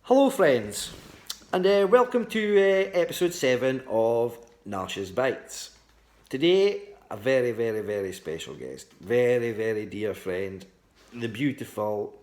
Hello friends, and welcome to episode 7 of Nash's Bites. Today, a very, very, very special guest, very, very dear friend, the beautiful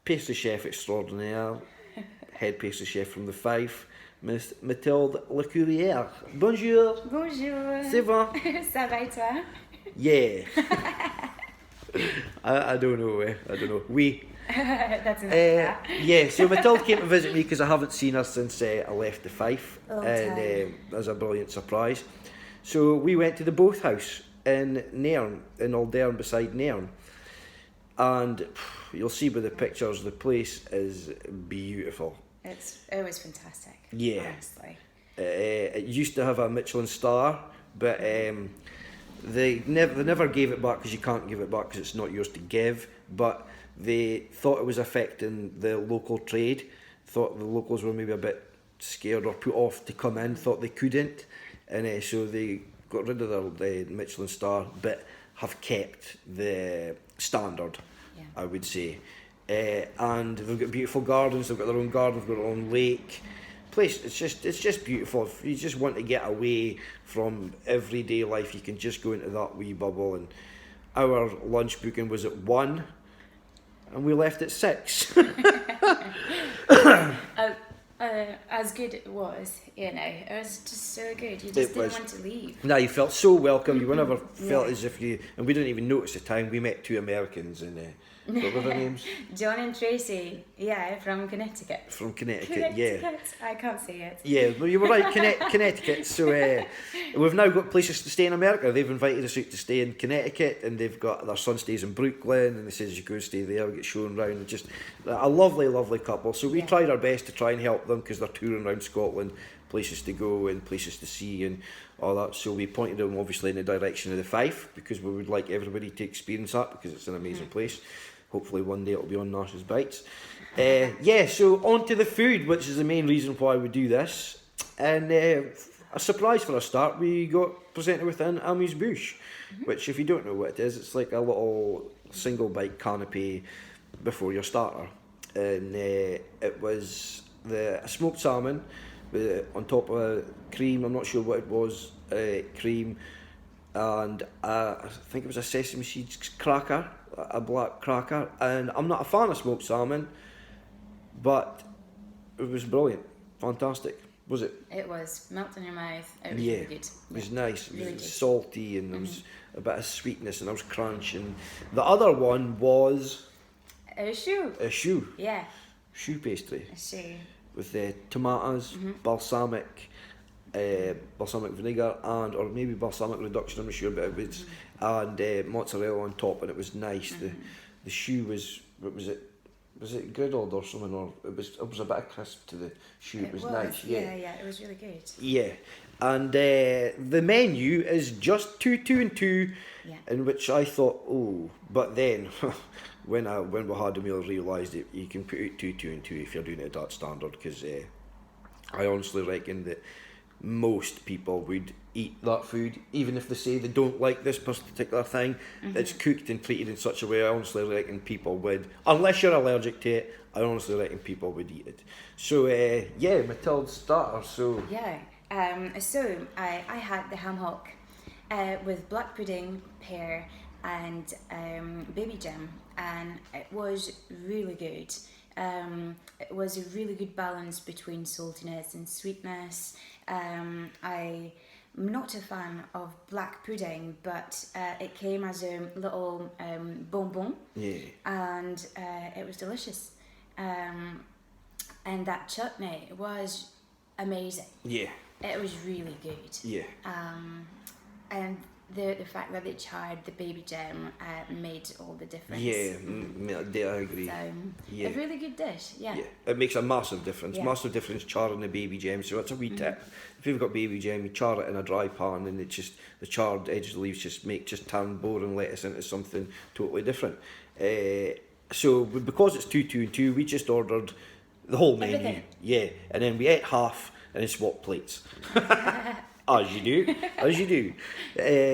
pastry chef extraordinaire, head pastry chef from the Fife, Miss Mathilde Lecourrière. Bonjour. Bonjour. Ça va? Ça va et toi? Yeah. I don't know. Oui. That's enough. Yeah, so Mathilde came to visit me because I haven't seen her since I left the Fife, and that was a brilliant surprise. So we went to the Boath House in Nairn, in Nairn, beside Nairn, and you'll see by the pictures the place is beautiful. It was fantastic. Yeah. Honestly. It used to have a Michelin star, but they never gave it back because you can't give it back because it's not yours to give. But they thought it was affecting the local trade, thought the locals were maybe a bit scared or put off to come in, thought they couldn't, and so they got rid of the Michelin star, but have kept the standard, I would say. And they've got beautiful gardens, they've got their own garden, they've got their own lake. Place, it's just beautiful. If you just want to get away from everyday life, you can just go into that wee bubble. And our lunch booking was at 1, and we left at 6. As good it was, it was just so good. You just didn't want to leave. No, you felt so welcome. You never felt as if you, and we didn't even notice the time. We met 2 Americans, and what were their names? John and Tracy, from Connecticut. From Connecticut, yeah. I can't say it. Yeah, well, you were right, Connecticut. So we've now got places to stay in America. They've invited us out to stay in Connecticut, and they've got their son stays in Brooklyn, and they says you go stay there, get shown around. Just a lovely, lovely couple. So we tried our best to try and help them because they're touring around Scotland, places to go and places to see and all that. So we pointed them obviously in the direction of the Fife because we would like everybody to experience that because it's an amazing place. Hopefully one day it'll be on Nash's Bites. So on to the food, which is the main reason why we do this. And a surprise for a start, we got presented with an amuse-bouche, which if you don't know what it is, it's like a little single bite canapé before your starter. And it was a smoked salmon on top of cream, I'm not sure what it was, cream, and I think it was a sesame seeds cracker, a black cracker, and I'm not a fan of smoked salmon, but it was brilliant, fantastic. Was it? It was, melted in your mouth, it was really good. It was nice, it was really salty, and there was a bit of sweetness, and there was crunch, and the other one was... A choux. A choux. Yeah. Choux pastry. A choux. With tomatoes, balsamic vinegar, or maybe balsamic reduction, I'm not sure, but it was, and mozzarella on top, and it was nice. The choux was, what was it? Was it griddled or something, or it was a bit of crisp to the choux. It was nice. Yeah, it was really good. Yeah, and the menu is just 2, 2 and 2, in which I thought, but then. When we had the meal, I realised that you can put out 2, 2 and 2 if you're doing it at that standard, because I honestly reckon that most people would eat that food, even if they say they don't like this particular thing. It's cooked and treated in such a way, I honestly reckon people would, unless you're allergic to it, I honestly reckon people would eat it. So Mathilde's starter, so... Yeah, so I had the ham hock with black pudding, pear, and baby jam, and it was really good. It was a really good balance between saltiness and sweetness. I'm not a fan of black pudding, but it came as a little bonbon, and it was delicious. And that chutney was amazing. Yeah, it was really good. Yeah, and the fact that they charred the baby jam made all the difference. Yeah, I agree. So, a really good dish, yeah. It makes a massive difference. Massive difference charring the baby jam. So that's a wee tip. If you've got baby jam, you char it in a dry pan, and the charred edge of the leaves just turn boring lettuce into something totally different. So because it's 2, 2 and 2, we just ordered the whole menu. Everything. Yeah, and then we ate half and then swapped plates. As you do.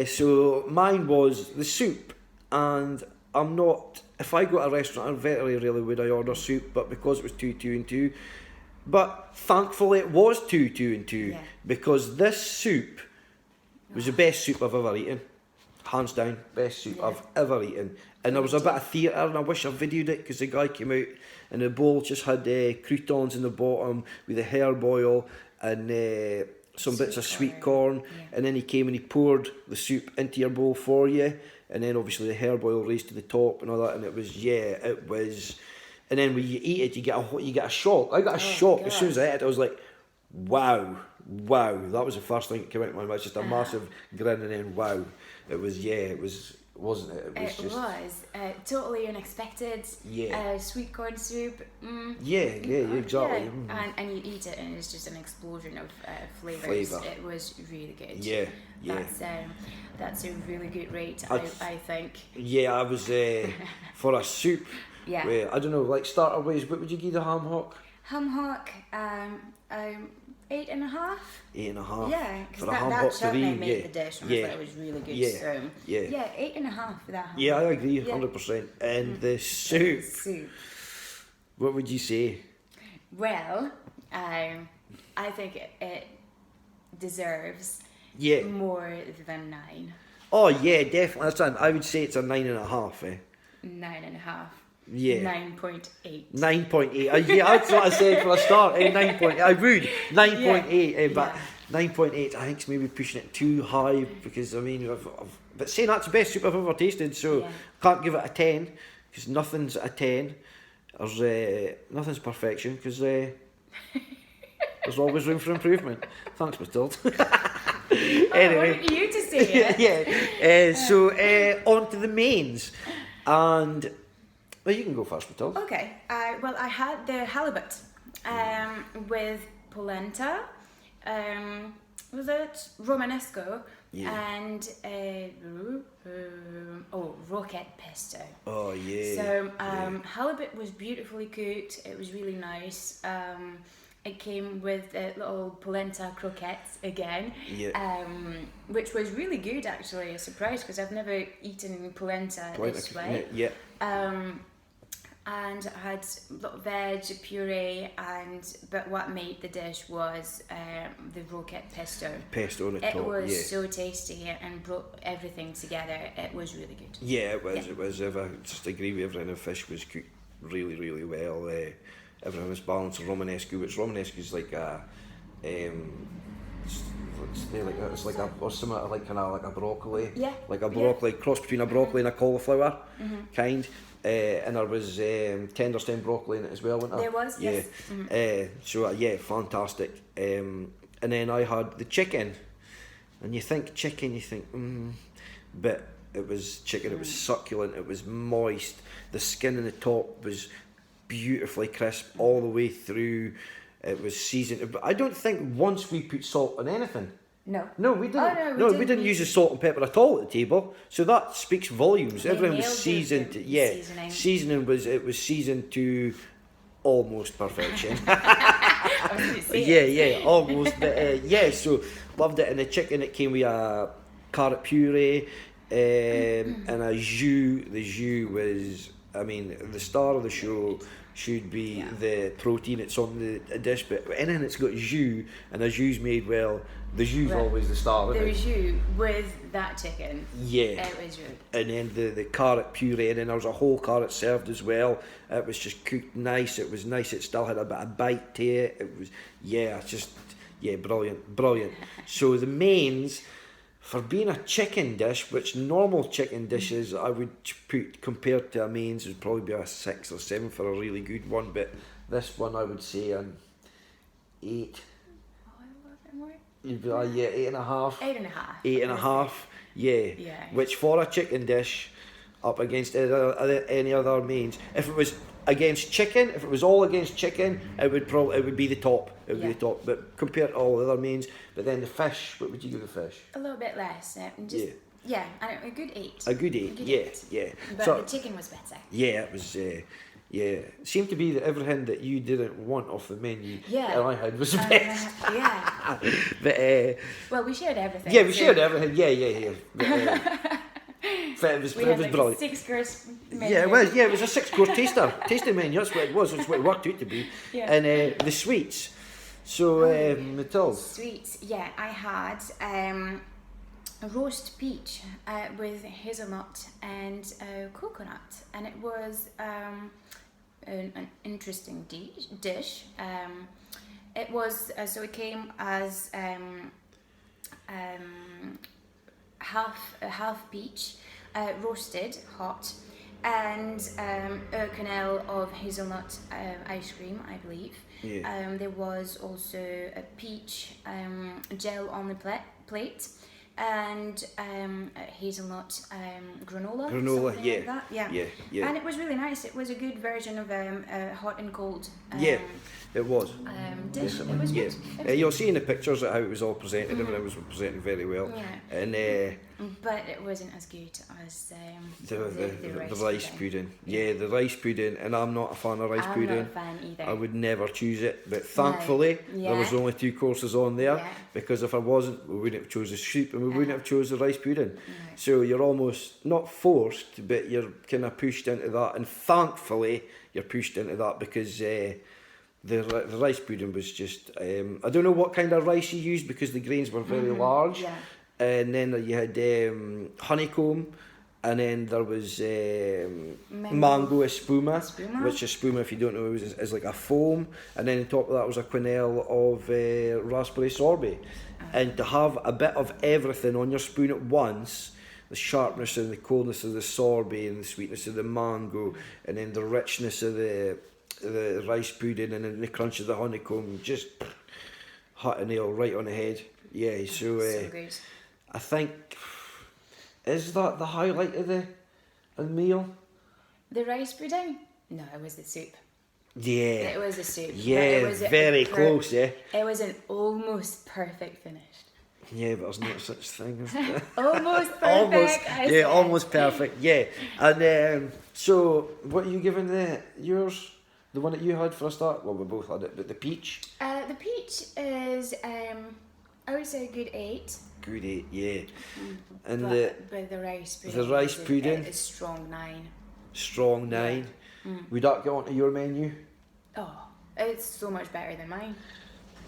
So mine was the soup, and I'm not, if I go to a restaurant, I very rarely would I order soup, but because it was 2, 2 and 2, But thankfully it was 2, 2 and 2 Yeah. because this soup was the best soup I've ever eaten. Hands down, best soup Yeah. I've ever eaten. And there was a bit of theatre, and I wish I videoed it because the guy came out and the bowl just had croutons in the bottom with a herb oil and some bits of sweet corn. Yeah. And then he came and he poured the soup into your bowl for you. And then obviously the herb oil raised to the top and all that. And it was. And then when you eat it, you get a shock. I got a shock as soon as I ate it. I was like, wow. That was the first thing that came out of my mouth. Just a massive grin, and then wow. It was, wasn't it? It was totally unexpected. Yeah. Sweet corn soup. Yeah, exactly. Yeah. And you eat it, and it's just an explosion of flavours. Flavour. It was really good. Yeah. That's a really good rate, I think. Yeah, I was for a soup. Yeah. I don't know, like starter ways. What would you give the ham hock? Ham hock, 8.5. 8.5. Yeah, because for a ham that hock certainly terrine, made the dish. And I thought it was really good. Yeah. So, Yeah. 8.5 for that ham Yeah, I hock. agree, Yeah. 100%. And the soup, what would you say? Well, I think it deserves Yeah. more than 9. Oh yeah, definitely. That's I would say it's a 9.5. 9.5. Yeah. 9.8. 9.8. Yeah, that's what I said for a start. 9.8. I would 9.8, but 9.8. I think it's maybe pushing it too high because I mean, but saying that's the best soup I've ever tasted, so can't give it a 10 because nothing's a 10. There's nothing's perfection because there's always room for improvement. Thanks, Matilda. Anyway, I wanted you to say it. So on to the mains, and well, you can go first, Matilda. Okay. Well, I had the halibut with polenta. Was it Romanesco? Yeah. And roquette pesto. Oh yeah. So halibut was beautifully cooked. It was really nice. It came with little polenta croquettes again, which was really good actually. A surprise because I've never eaten polenta this way. Yeah. And I had little veg puree, but what made the dish was the roquette pesto. Pesto on the top. It was so tasty and brought everything together. It was really good. Yeah, it was. Yeah. It was. I just agree with everything. The fish was cooked really, really well. Everything was balanced. Romanesco, which Romanesco is like a, it's like a or something like kind of like a broccoli. Yeah. Like a broccoli cross between a broccoli and a cauliflower kind. And there was tender stem broccoli in it as well, wasn't there? There was, yes. Fantastic. And then I had the chicken, and you think chicken, but it was chicken. It was succulent. It was moist. The skin in the top was beautifully crisp all the way through. It was seasoned. But I don't think once we put salt on anything. No, we didn't. Oh, no, we didn't use the salt and pepper at all at the table. So that speaks volumes. They Everything was nailed seasoned. seasoning. Seasoning was seasoned to almost perfection. Almost. But so loved it. And the chicken, it came with a carrot puree and a jus. The jus was, I mean, the star of the show should be the protein it's on the dish, but anything that's got jus and a jus made well, the jus is always the star. The jus with that chicken. Yeah. It was good. And then the carrot puree, and then there was a whole carrot served as well. It was just cooked nice. It was nice. It still had a bit of bite to it. It was brilliant. So the mains, for being a chicken dish, which normal chicken dishes I would put compared to a mains would probably be a 6 or 7 for a really good one, but this one I would say an 8. You'd be like, 8.5. 8.5. Yeah. Which for a chicken dish, up against any other mains, if it was against chicken, if it was all against chicken, it would be the top. It would be the top. But compared to all the other mains, but then the fish, what would you give the fish? A little bit less. A good 8. A good 8. Yeah. But so, the chicken was better. Yeah, it was. It seemed to be that everything that you didn't want off the menu that I had was the best. But well, we shared everything. Yeah, we shared everything. Yeah. But, But it was We had like a brilliant. 6-course menu. Yeah, it was. Yeah, it was a 6-course tasting menu. That's what it was. That's what it worked out to be. Yeah. And the sweets. So, Matilda. Sweets, yeah. I had a roast peach with hazelnut and coconut, and it was an interesting dish. It was so it came as half peach, roasted hot, and a quenelle of hazelnut ice cream, I believe. Yeah. There was also a peach gel on the plate, and a hazelnut granola. something Yeah. like that. Yeah. And it was really nice. It was a good version of a hot and cold. Yeah, it was. Dish. It was Yeah. good. It was You'll see in the pictures how it was all presented. Everything was presented very well. Yeah. And But it wasn't as good as the rice pudding. Yeah, the rice pudding. And I'm not a fan of rice I'm pudding. not a fan either. I would never choose it. But thankfully, there was only 2 courses on there. Yeah. Because if I wasn't, we wouldn't have chose the soup and we wouldn't have chose the rice pudding. No. So you're almost not forced, but you're kind of pushed into that. And thankfully, you're pushed into that because the rice pudding was just... I don't know what kind of rice you used because the grains were very large. Yeah. And then you had honeycomb, and then there was mango espuma, which espuma, if you don't know, is like a foam, and then on top of that was a quenelle of raspberry sorbet. And to have a bit of everything on your spoon at once, the sharpness and the coldness of the sorbet and the sweetness of the mango, and then the richness of the rice pudding, and then the crunch of the honeycomb, just hit a nail right on the head. Yeah, so good. I think, is that the highlight of the meal? The rice pudding? No, it was the soup. Yeah. It was the soup. Yeah, It was very close, yeah. It was an almost perfect finish. Yeah, but there's no such thing as that. Almost perfect. Almost perfect, yeah. And so, what are you giving yours? The one that you had for a start? Well, we both had it, but the peach? The peach is, I would say a good 8. Good 8, yeah. And But the rice pudding. the rice pudding? Is strong 9. Strong 9. Would that get onto your menu? Oh, it's so much better than mine.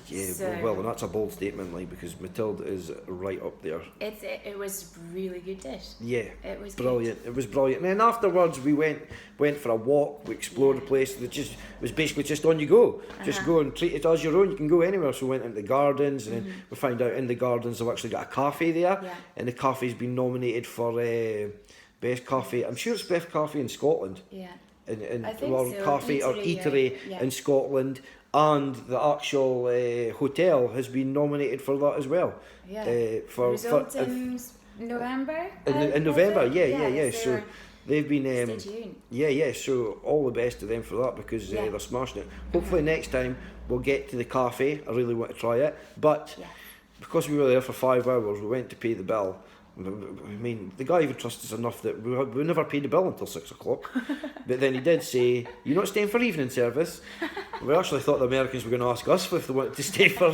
Yeah, So- well, and that's a bold statement, like, because Matilda is right up there. It was a really good dish. Yeah, It was brilliant. It was brilliant. And then afterwards, we went for a walk. We explored the place. It was basically just on you go. Just go and treat it as your own. You can go anywhere. So we went into the gardens, and then we found out in the gardens they've actually got a cafe there, Yeah. and the cafe's been nominated for best cafe. I'm sure it's best cafe in Scotland. Yeah. In I think or so. cafe or eatery yeah. in Scotland. And the actual hotel has been nominated for that as well. Yeah. Results in November? In November, yeah. So So they've been... stay tuned. Yeah, so all the best to them for that because they're smashing it. Hopefully next time we'll get to the cafe. I really want to try it. But because we were there for 5 hours, we went to pay the bill. I mean, the guy even trusted us enough that we never paid the bill until 6 o'clock. But then he did say, "You're not staying for evening service." We actually thought the Americans were going to ask us if they wanted to stay for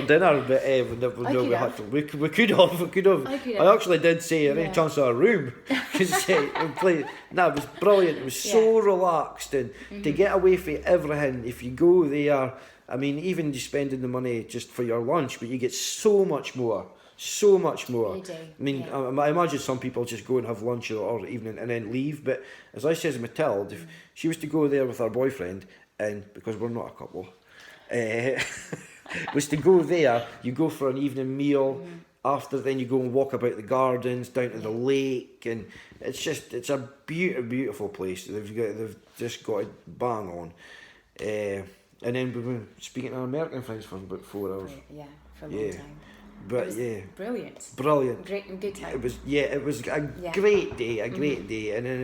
dinner, but we could have. I actually did say, any chance of a room? Because it was brilliant. It was so relaxed, and to get away from everything, if you go there, I mean, even just spending the money just for your lunch, but you get so much more. So much more. You do, I mean, I imagine some people just go and have lunch or evening and then leave. But as I said to Matilda, if she was to go there with her boyfriend, and because we're not a couple, was to go there, you go for an evening meal. After then, you go and walk about the gardens, down to the lake, and it's a beautiful place. They've just got it bang on. And then we've been speaking to our American friends for about 4 hours. Yeah, for a long time. But brilliant. Great, good time. It was a great day, day. And then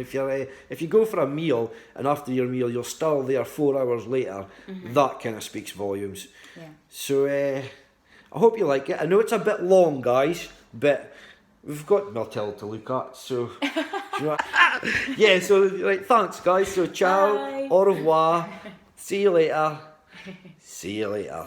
if you go for a meal and after your meal you're still there 4 hours later, that kind of speaks volumes. Yeah. So I hope you like it. I know it's a bit long, guys, but we've got Matilda to look at. So yeah. So right, thanks, guys. So ciao, Bye. au revoir. See you later. See you later.